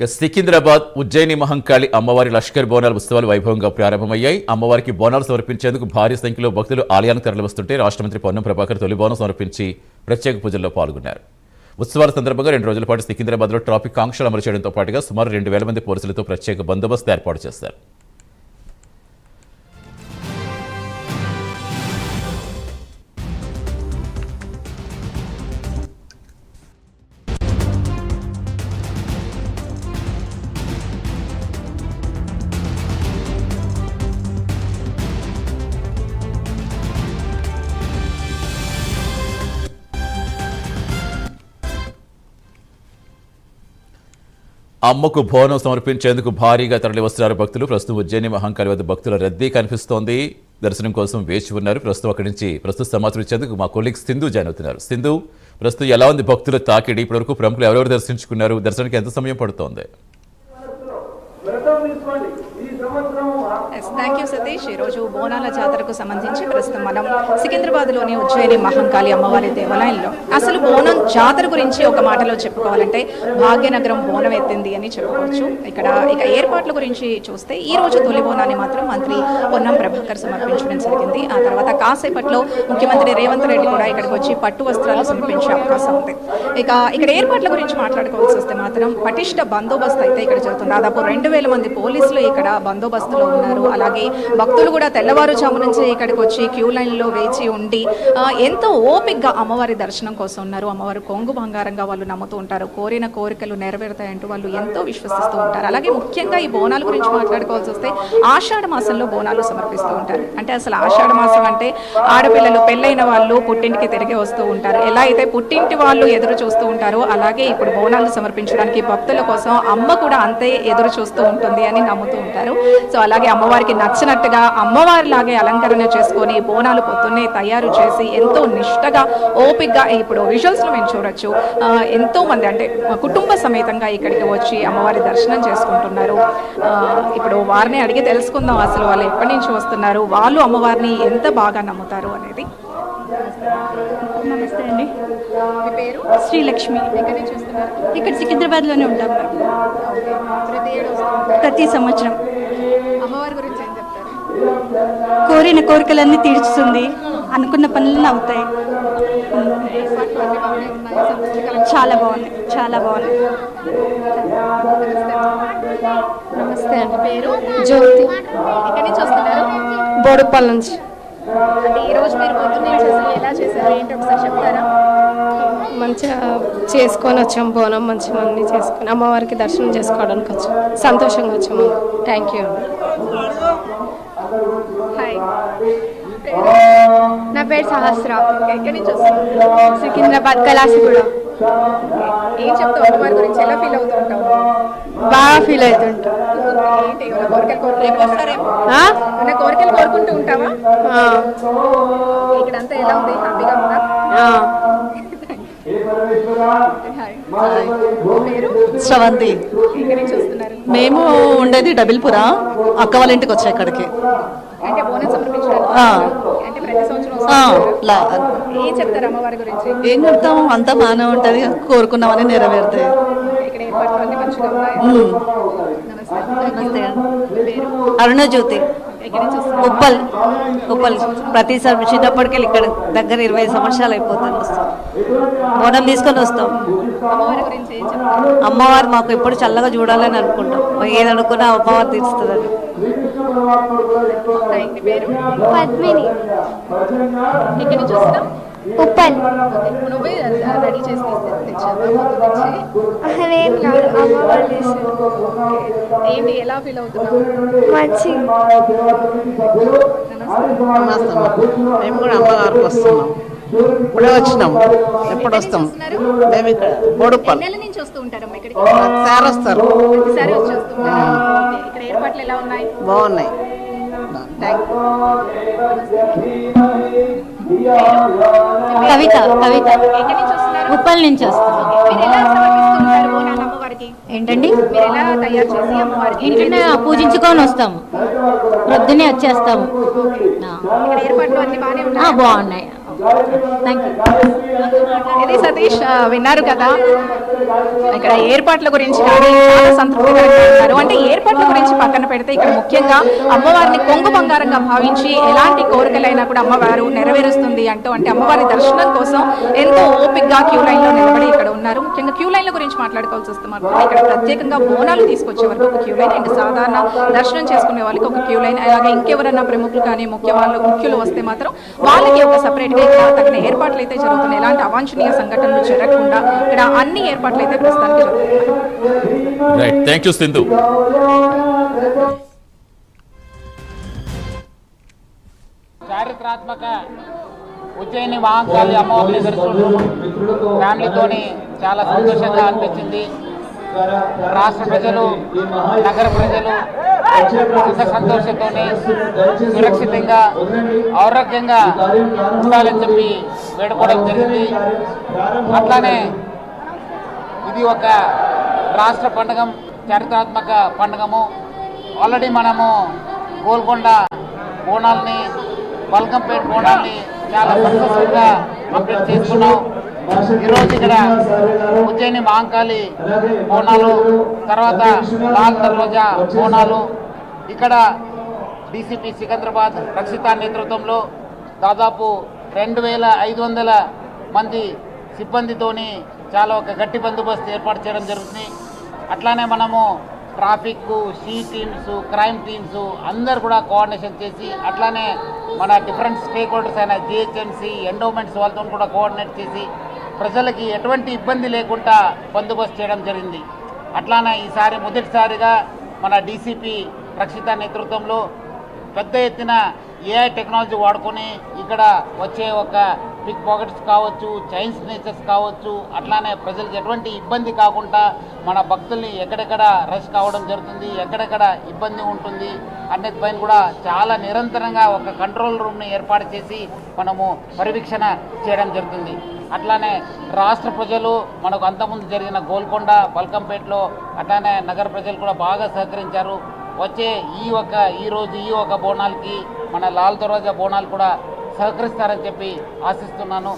సికింద్రాబాద్ ఉజ్జయిని మహంకాళి అమ్మవారి లష్కర్ బోనాల ఉత్సవాలు వైభవంగా ప్రారంభమయ్యాయి. అమ్మవారికి బోనాలు సమర్పించేందుకు భారీ సంఖ్యలో భక్తులు ఆలయానికి తరలివస్తుంటే రాష్ట్ర మంత్రి పొన్నం ప్రభాకర్ తొలి బోనం సమర్పించి ప్రత్యేక పూజల్లో పాల్గొన్నారు. ఉత్సవాల సందర్భంగా 2 రోజుల పాటు సికింద్రాబాద్లో ట్రాఫిక్ ఆంక్షలు అమలు చేయడంతో పాటుగా సుమారు 2,000 మంది పోలీసులతో ప్రత్యేక బందోబస్తు ఏర్పాటు చేశారు. అమ్మకు బోనం సమర్పించేందుకు భారీగా తరలివస్తున్నారు భక్తులు. ప్రస్తుతం ఉజ్జయిని మహంకాళి వద్ద భక్తుల రద్దీ కనిపిస్తోంది. దర్శనం కోసం వేచి ఉన్నారు. ప్రస్తుతం అక్కడి నుంచి సమాచారం ఇచ్చేందుకు మా కొలీగ్ సింధు జాయిన్ అవుతున్నారు. సింధు, ప్రస్తుతం ఎలా ఉంది భక్తుల తాకిడి? ఇప్పటివరకు ప్రముఖులు ఎవరెవరు దర్శించుకున్నారు? దర్శనానికి ఎంత సమయం పడుతోంది? Thank you Satish. ఈరోజు బోనాల జాతరకు సంబంధించి ప్రస్తుతం మనం సికింద్రాబాద్లోని ఉజ్జయిని మహంకాళి అమ్మవారి దేవాలయంలో అసలు బోనం జాతర గురించి ఒక మాటలో చెప్పుకోవాలంటే భాగ్యనగరం బోనం ఎత్తింది అని చెప్పుకోవచ్చు. ఇక ఏర్పాట్ల గురించి చూస్తే ఈ రోజు తొలి బోనాన్ని మాత్రం మంత్రి పొన్నం ప్రభాకర్ సమర్పించడం జరిగింది. ఆ తర్వాత కాసేపట్లో ముఖ్యమంత్రి రేవంత్ రెడ్డి కూడా ఇక్కడికి వచ్చి పట్టు వస్త్రాలు సమర్పించే అవకాశం ఉంది. ఇక్కడ ఏర్పాట్ల గురించి మాట్లాడుకోవాల్సి వస్తే మాత్రం పటిష్ట బందోబస్తు అయితే ఇక్కడ జరుగుతుంది. దాదాపు 2,000 మంది పోలీసులు ఇక్కడ బందోబస్తులో ఉన్నారు. అలాగే భక్తులు కూడా తెల్లవారుజాము నుంచి ఇక్కడికి వచ్చి క్యూ లైన్లో వేచి ఉండి ఎంతో ఓపికగా అమ్మవారి దర్శనం కోసం ఉన్నారు. అమ్మవారు కొంగు బంగారంగా వాళ్ళు నమ్ముతూ ఉంటారు. కోరిన కోరికలు నెరవేరుతాయంటూ వాళ్ళు ఎంతో విశ్వసిస్తూ ఉంటారు. అలాగే ముఖ్యంగా ఈ బోనాల గురించి మాట్లాడుకోవాల్సి వస్తే ఆషాఢ మాసంలో బోనాలు సమర్పిస్తూ ఉంటారు. అంటే అసలు ఆషాఢ మాసం అంటే ఆడపిల్లలు పెళ్ళైన వాళ్ళు పుట్టింటికి తిరిగి వస్తూ ఉంటారు. ఎలా అయితే పుట్టింటి వాళ్ళు ఎదురు చూస్తూ ఉంటారో అలాగే ఇప్పుడు బోనాలు సమర్పించడానికి భక్తుల కోసం అమ్మ కూడా అంతే ఎదురు చూస్తూ ఉంటుంది అని నమ్ముతూ ఉంటారు. సో అలాగే అమ్మవారికి నచ్చినట్టుగా అమ్మవారిలాగే అలంకరణ చేసుకొని బోనాలు పొద్దున్నే తయారు చేసి ఎంతో నిష్టగా ఓపికగా ఇప్పుడు విజువల్స్లో మేము చూడొచ్చు. ఎంతో మంది అంటే కుటుంబ సమేతంగా ఇక్కడికి వచ్చి అమ్మవారి దర్శనం చేసుకుంటున్నారు. ఇప్పుడు వారిని అడిగి తెలుసుకుందాం అసలు వాళ్ళు ఎప్పటి నుంచి వస్తున్నారు, వాళ్ళు అమ్మవారిని ఎంత బాగా నమ్ముతారు అనేది. నమస్తే అండి, మీ పేరు? శ్రీలక్ష్మి. ఎక్కడి నుంచి వస్తున్నారు? ఇక్కడ సికింద్రాబాద్లోనే ఉంటాం ప్రతి సంవత్సరం. అమ్మవారి గురించి ఏం చెప్తారు? కోరిన కోరికలన్నీ తీర్చుతుంది, అనుకున్న పనులన్నీ అవుతాయి. చాలా బాగుంది, చాలా బాగుంది. నమస్తే అండి, పేరు? జ్యోతి. ఎక్కడి నుంచి వస్తున్నారు? బోడుప్పల్ నుంచి. అంటే ఈరోజు మీరు పొద్దున్నే చేసి ఎలా చేశారు ఏంటి ఒకసారి చెప్తారా? మంచిగా చేసుకొని వచ్చాం, బోనం మంచిగా అన్నీ చేసుకొని అమ్మవారికి దర్శనం చేసుకోవడానికి వచ్చాం, సంతోషంగా వచ్చాము. Thank you. హాయ్, నా పేరు సహస్ర. ఎక్కడి నుంచి వస్తున్నారు? సికింద్రాబాద్ కళాసిగూడ. ఏం చెప్తావు అమ్మవారి గురించి? ఎలా ఫీల్ అవుతూ ఉంటావు? బాగా ఫీల్ అవుతుంటా. ఏంటి ఏమైనా కోరికలు కోరుకుంటూ ఉంటావా? ఇక్కడంతా ఎలా ఉంది? హ్యాపీగా ఉందా? శ్రవంతి. ఎక్కడి నుంచి వస్తున్నారు? మేము ఉండేది డబిల్పురా, అక్క వాళ్ళ ఇంటికి వచ్చా ఇక్కడికి. అంటే బోనం సమర్పించడానికి అంటే ప్రతి సంవత్సరం ఏం చెప్తారు అమ్మవారి గురించి? ఏం చెప్తాము, అంతా బాగానే ఉంటది, కోరుకున్నామని నెరవేరుతాయి. ఇక్కడ ఏర్పాట్లు అన్ని మంచిగా ఉన్నాయి. నమస్తే. అరుణజ్యోతి, ఉప్పల్. ప్రతిసారి చిన్నప్పటికెళ్ళి ఇక్కడ దగ్గర 20 సంవత్సరాలు అయిపోతుంది. బోనం తీసుకొని వస్తాం. అమ్మవారి గురించి ఏం చెప్తారు? అమ్మవారు మాకు ఎప్పుడు చల్లగా చూడాలని అనుకుంటాం, ఏదనుకున్నా అమ్మవారు తీరుస్తుందని. పేరు? పద్మిని. ఎక్కడి నుంచి వస్తాం? ఉప్పల్. నువ్వే రెడీ చేసి తెచ్చావా? ఏంటి ఎలా ఫీల్ అవుతున్నావు? మంచి. మేము కూడా అమ్మగారికి వస్తున్నాం, ఇప్పుడే వచ్చినాం. ఎప్పుడు వస్తాం? మేము ఇక్కడ బోడుప్పల్ నుంచి వస్తూ ఉంటారమ్మా ఇక్కడికి? సార్ వస్తారు, ప్రతిసారి వచ్చి వస్తుంటారు. ఇక్కడ ఏర్పాట్లు ఎలా ఉన్నాయి? బాగున్నాయి. కవిత. ఎక్కడి నుంచి వస్తున్నారు? ఉప్పల్ నుంచి వస్తాం. మీరు ఎలా సమర్పిస్తుంటారు బోనాలు అమ్మవారికి? ఏంటండి, మీరు ఎలా తయారు చేసి అమ్మవారికి? ఇంట్లోనే పూజించుకొని వస్తాము, ప్రొద్దునే వచ్చేస్తాము. ఇక్కడ ఏర్పాట్లు అన్ని బాగానే ఉన్నాయి. బాగున్నాయి. Thank you. ఇది సతీష్ విన్నారు కదా, ఇక్కడ ఏర్పాట్ల గురించి కానీ చాలా సంతృప్తికరంగా ఉన్నారు. అంటే ఏర్పాట్ల గురించి పక్కన పెడితే ఇక్కడ ముఖ్యంగా అమ్మవారిని కొంగు బంగారంగా భావించి ఎలాంటి కోరికలైనా కూడా అమ్మవారు నెరవేరుస్తుంది అంటూ, అంటే అమ్మవారి దర్శనం కోసం ఎంతో ఓపికగా క్యూ లైన్ లో నిలబడి ఇక్కడ ఉన్నారు. ముఖ్యంగా క్యూ లైన్ల గురించి మాట్లాడుకోవాల్సి వస్తే మాత్రం ఇక్కడ ప్రత్యేకంగా బోనాలు తీసుకొచ్చే వరకు ఒక క్యూ లైన్, ఇంకా సాధారణ దర్శనం చేసుకునే వాళ్ళకి ఒక క్యూ లైన్, అలాగే ఇంకెవరన్నా ప్రముఖులు కానీ ముఖ్యులు వస్తే మాత్రం వాళ్ళకి ఒక సపరేట్ గా ఇక్కడ తగిన ఏర్పాట్లు అయితే జరుగుతున్నాయి. ఎలాంటి అవాంఛనీయ సంఘటనలు జరగకుండా ఇక్కడ అన్ని ఏర్పాట్లు అయితే ప్రస్తుతానికి జరుగుతున్నాయి. Right, thank you Sindhu. చారిత్రాత్మక ఉజ్జయిని మహంకాళి అమ్మవారిని దర్శనం ఫ్యామిలీతోని చాలా సంతోషంగా అనిపించింది. రాష్ట్ర ప్రజలు, నగర ప్రజలు సుఖ సంతోషంతో సురక్షితంగా ఆరోగ్యంగా ఉండాలని చెప్పి వేడుకోవడం జరిగింది. అట్లానే ఇది ఒక రాష్ట్ర పండుగ, చారిత్రాత్మక పండుగము. ఆల్రెడీ మనము గోల్కొండ బోనాల్ని, బల్కంపేట బోనాల్ని చాలా సక్సెస్ఫుల్గా కంప్లీట్ చేసుకున్నాం. ఈరోజు ఇక్కడ ఉజ్జయిని మహంకాళి బోనాలు, తర్వాత లాల్ దర్వాజా బోనాలు, ఇక్కడ డీసీపీ సికింద్రాబాద్ రక్షిత నేతృత్వంలో దాదాపు 2500 మంది సిబ్బందితోని చాలా ఒక గట్టి బందోబస్తు ఏర్పాటు చేయడం జరుగుతుంది. అట్లానే మనము traffic, she teams, crime teams అందరు కూడా కోఆర్డినేషన్ చేసి, అట్లానే మన డిఫరెంట్ స్టేక్ హోల్డర్స్ అయిన జిహెచ్ఎంసీ, ఎండోమెంట్స్ వాళ్ళతో కూడా కోఆర్డినేట్ చేసి ప్రజలకి ఎటువంటి ఇబ్బంది లేకుండా బందోబస్తు చేయడం జరిగింది. అట్లానే ఈసారి మొదటిసారిగా మన డీసీపీ రక్షిత నేతృత్వంలో పెద్ద ఎత్తున ఏఐ టెక్నాలజీ వాడుకొని ఇక్కడ వచ్చే ఒక పిక్ పాకెట్స్ కావచ్చు, చైన్ స్నేచర్స్ కావచ్చు, అట్లానే ప్రజలకు ఎటువంటి ఇబ్బంది కాకుండా మన భక్తుల్ని ఎక్కడెక్కడ రష్ కావడం జరుగుతుంది, ఎక్కడెక్కడ ఇబ్బంది ఉంటుంది అనేది పైన కూడా చాలా నిరంతరంగా ఒక కంట్రోల్ రూమ్ని ఏర్పాటు చేసి మనము పర్యవేక్షణ చేయడం జరుగుతుంది. అట్లానే రాష్ట్ర ప్రజలు మనకు అంతకుముందు జరిగిన గోల్కొండ, బల్కంపేటలో అట్లానే నగర ప్రజలు కూడా బాగా సహకరించారు. వచ్చే ఈ ఒక బోనాలకి మన లాల్ దర్వాజా బోనాలు కూడా సహకరిస్తారని చెప్పి ఆశిస్తున్నాను.